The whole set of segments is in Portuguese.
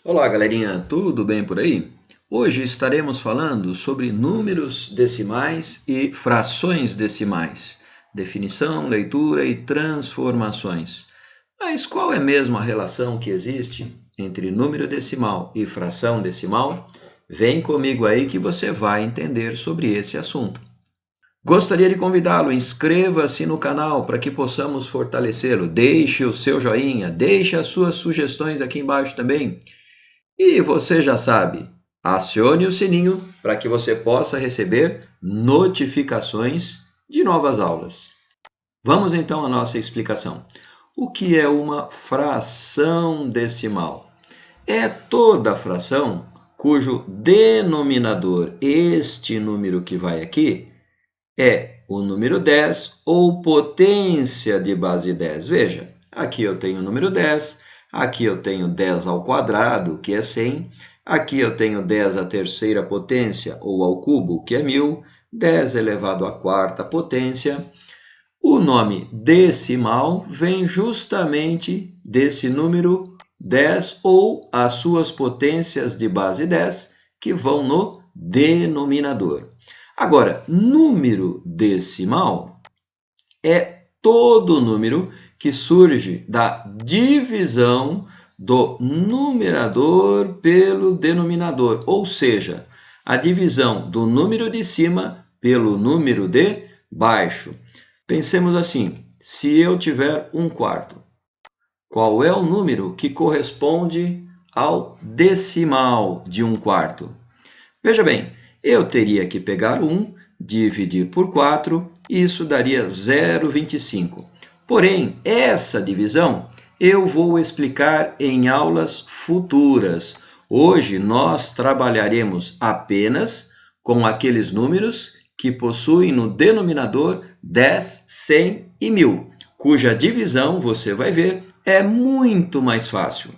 Olá, galerinha, tudo bem por aí? Hoje estaremos falando sobre números decimais e frações decimais, definição, leitura e transformações. Mas qual é mesmo a relação que existe entre número decimal e fração decimal? Vem comigo aí que você vai entender sobre esse assunto. Gostaria de convidá-lo, inscreva-se no canal para que possamos fortalecê-lo. Deixe o seu joinha, deixe as suas sugestões aqui embaixo também. E você já sabe, acione o sininho para que você possa receber notificações de novas aulas. Vamos então à nossa explicação. O que é uma fração decimal? É toda fração cujo denominador, este número que vai aqui, é o número 10 ou potência de base 10. Veja, aqui eu tenho o número 10, aqui eu tenho 10 ao quadrado, que é 100, aqui eu tenho 10 à terceira potência ou ao cubo, que é 1000, 10 elevado à quarta potência. O nome decimal vem justamente desse número 10 ou as suas potências de base 10, que vão no denominador. Agora, número decimal é todo número que surge da divisão do numerador pelo denominador, ou seja, a divisão do número de cima pelo número de baixo. Pensemos assim, se eu tiver 1/4, qual é o número que corresponde ao decimal de 1/4? Veja bem, eu teria que pegar 1, dividir por 4, e isso daria 0,25. Porém, essa divisão eu vou explicar em aulas futuras. Hoje nós trabalharemos apenas com aqueles números que possuem no denominador 10, 100 e 1000, cuja divisão, você vai ver, é muito mais fácil.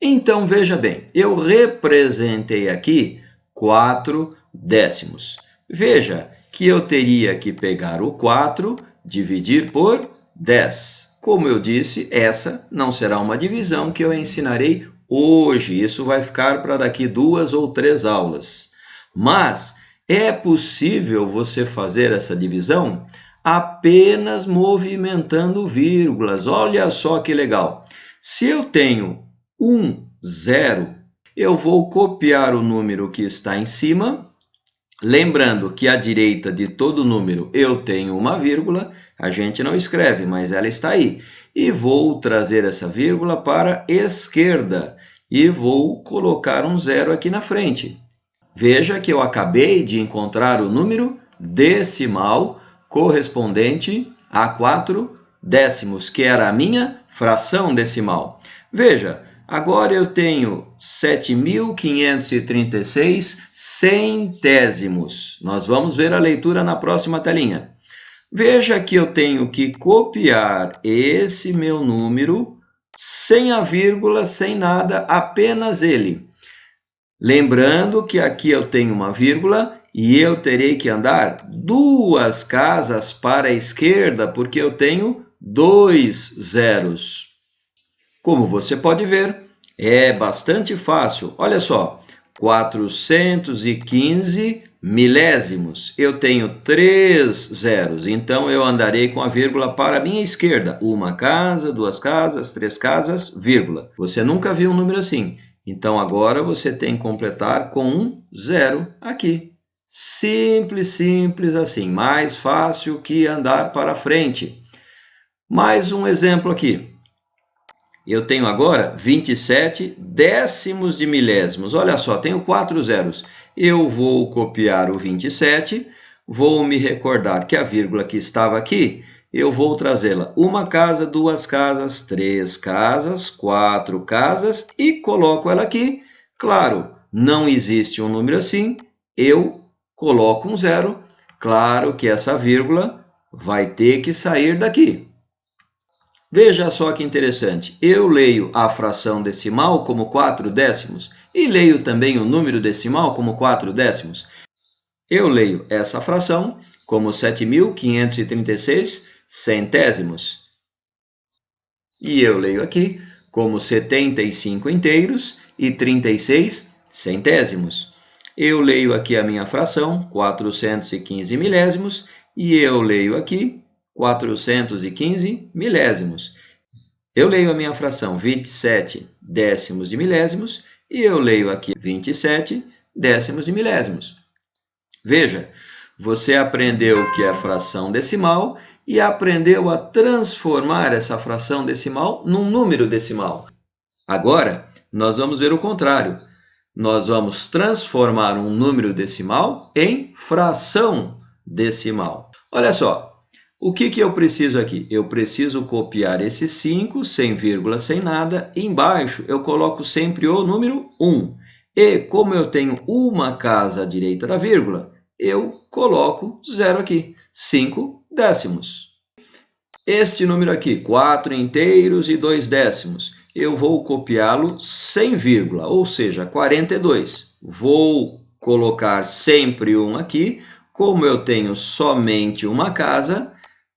Então, veja bem, eu representei aqui 4 décimos. Veja que eu teria que pegar o 4, dividir por 10. Como eu disse, essa não será uma divisão que eu ensinarei hoje. Isso vai ficar para daqui 2 ou 3 aulas. Mas é possível você fazer essa divisão apenas movimentando vírgulas. Olha só que legal. Se eu tenho 1, 0, eu vou copiar o número que está em cima, lembrando que à direita de todo número eu tenho uma vírgula, a gente não escreve, mas ela está aí. E vou trazer essa vírgula para a esquerda e vou colocar um 0 aqui na frente. Veja que eu acabei de encontrar o número decimal correspondente a 4 décimos, que era a minha fração decimal. Veja, agora eu tenho 7.536 centésimos. Nós vamos ver a leitura na próxima telinha. Veja que eu tenho que copiar esse meu número sem a vírgula, sem nada, apenas ele. Lembrando que aqui eu tenho uma vírgula e eu terei que andar 2 casas para a esquerda, porque eu tenho 2 zeros. Como você pode ver, é bastante fácil. Olha só, 415 milésimos. Eu tenho 3 zeros, então eu andarei com a vírgula para a minha esquerda. 1 casa, 2 casas, 3 casas, vírgula. Você nunca viu um número assim. Então, agora você tem que completar com um 0 aqui. Simples, simples assim. Mais fácil que andar para frente. Mais um exemplo aqui. Eu tenho agora 27 décimos de milésimos. Olha só, tenho 4 zeros. Eu vou copiar o 27, vou me recordar que a vírgula que estava aqui, eu vou trazê-la 1 casa, 2 casas, 3 casas, 4 casas e coloco ela aqui. Claro, não existe um número assim, eu coloco um 0. Claro que essa vírgula vai ter que sair daqui. Veja só que interessante, eu leio a fração decimal como 4 décimos e leio também o número decimal como 4 décimos. Eu leio essa fração como 7.536 centésimos. E eu leio aqui como 75 inteiros e 36 centésimos. Eu leio aqui a minha fração, 415 milésimos, e eu leio aqui 415 milésimos. Eu leio a minha fração 27 décimos de milésimos e eu leio aqui 27 décimos de milésimos. Veja, você aprendeu o que é fração decimal e aprendeu a transformar essa fração decimal num número decimal. Agora, nós vamos ver o contrário. Nós vamos transformar um número decimal em fração decimal. Olha só, o que eu preciso aqui? Eu preciso copiar esse 5, sem vírgula, sem nada. Embaixo, eu coloco sempre o número 1. E, como eu tenho uma casa à direita da vírgula, eu coloco 0 aqui, 5 décimos. Este número aqui, 4 inteiros e 2 décimos, eu vou copiá-lo sem vírgula, ou seja, 42. Vou colocar sempre 1 aqui. Como eu tenho somente uma casa,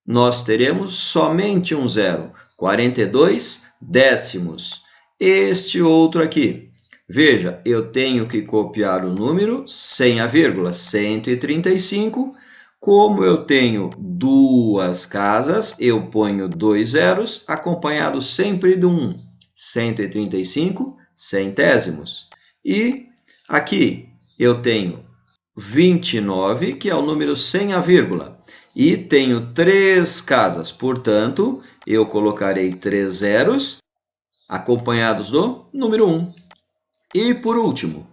nós teremos somente um zero, 42 décimos. Este outro aqui, veja, eu tenho que copiar o número sem a vírgula, 135. Como eu tenho duas casas, eu ponho 2 zeros, acompanhado sempre de 1, 135 centésimos. E aqui eu tenho 29, que é o número sem a vírgula. E tenho 3 casas, portanto, eu colocarei 3 zeros, acompanhados do número 1. E por último,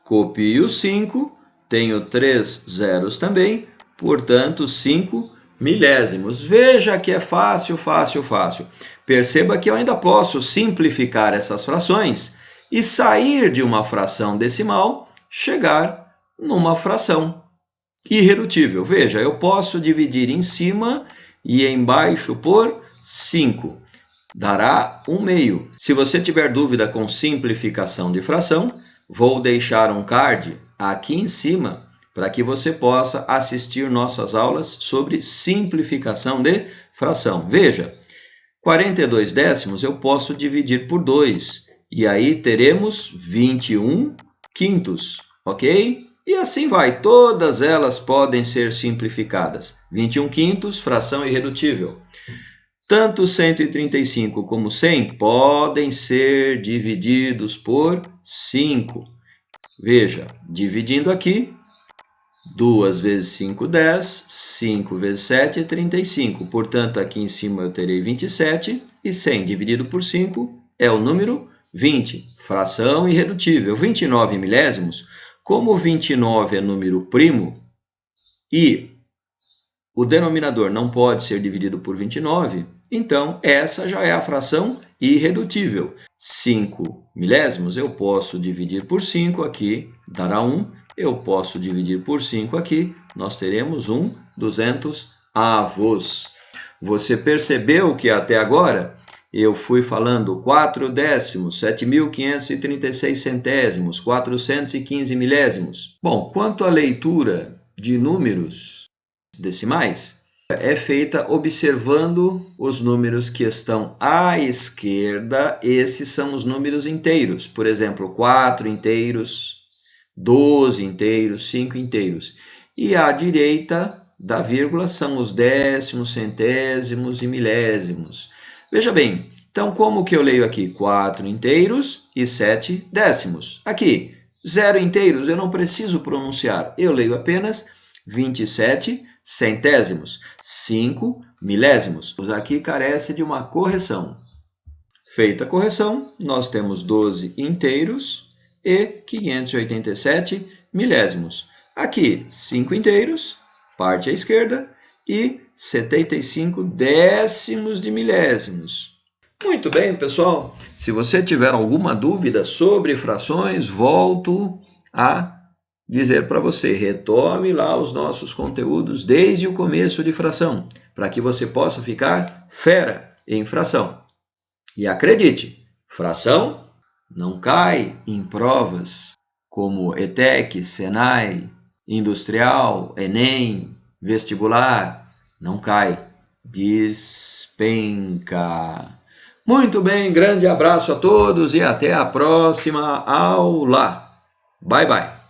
copio 5, tenho 3 zeros também, portanto, 5 milésimos. Veja que é fácil, fácil, fácil. Perceba que eu ainda posso simplificar essas frações e sair de uma fração decimal, chegar numa fração irredutível. Veja, eu posso dividir em cima e embaixo por 5. Dará 1/2. Se você tiver dúvida com simplificação de fração, vou deixar um card aqui em cima para que você possa assistir nossas aulas sobre simplificação de fração. Veja, 42 décimos eu posso dividir por 2, e aí teremos 21 quintos, ok? E assim vai, todas elas podem ser simplificadas. 21 quintos, fração irredutível. Tanto 135 como 100 podem ser divididos por 5. Veja, dividindo aqui, 2 vezes 5, 10, 5 vezes 7 é 35. Portanto, aqui em cima eu terei 27, e 100 dividido por 5 é o número 20. Fração irredutível. 29 milésimos, como 29 é número primo, e o denominador não pode ser dividido por 29, então essa já é a fração irredutível. 5 milésimos eu posso dividir por 5 aqui, dará 1. Eu posso dividir por 5 aqui, nós teremos 1/200. Você percebeu que até agora eu fui falando 4 décimos, 7.536 centésimos, 415 milésimos. Bom, quanto à leitura de números decimais, é feita observando os números que estão à esquerda. Esses são os números inteiros. Por exemplo, 4 inteiros, 12 inteiros, 5 inteiros. E à direita da vírgula são os décimos, centésimos e milésimos. Veja bem, então como que eu leio aqui? 4 inteiros e 7 décimos. Aqui, 0 inteiros eu não preciso pronunciar. Eu leio apenas 27 centésimos, 5 milésimos. Aqui carece de uma correção. Feita a correção, nós temos 12 inteiros e 587 milésimos. Aqui, 5 inteiros, parte à esquerda, e 75 décimos de milésimos. Muito bem, pessoal. Se você tiver alguma dúvida sobre frações, volto a dizer para você, retome lá os nossos conteúdos desde o começo de fração, para que você possa ficar fera em fração. E acredite, fração não cai em provas como ETEC, Senai, Industrial, Enem, Vestibular. Não cai, despenca. Muito bem, grande abraço a todos e até a próxima aula. Bye, bye.